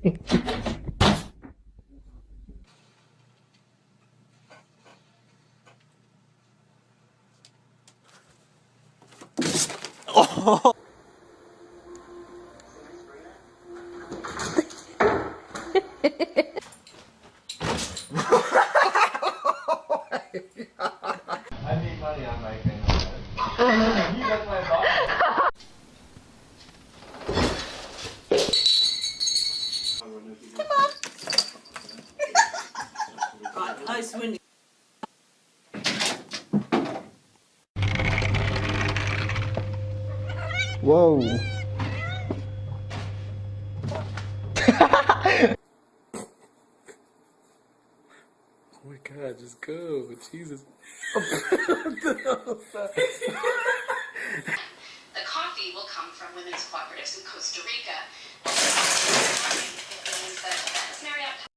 I need money on my thing. You got my box? Nice windy. Whoa. Oh my god, just go. Jesus. The coffee will come from women's cooperatives in Costa Rica. It means that Marriott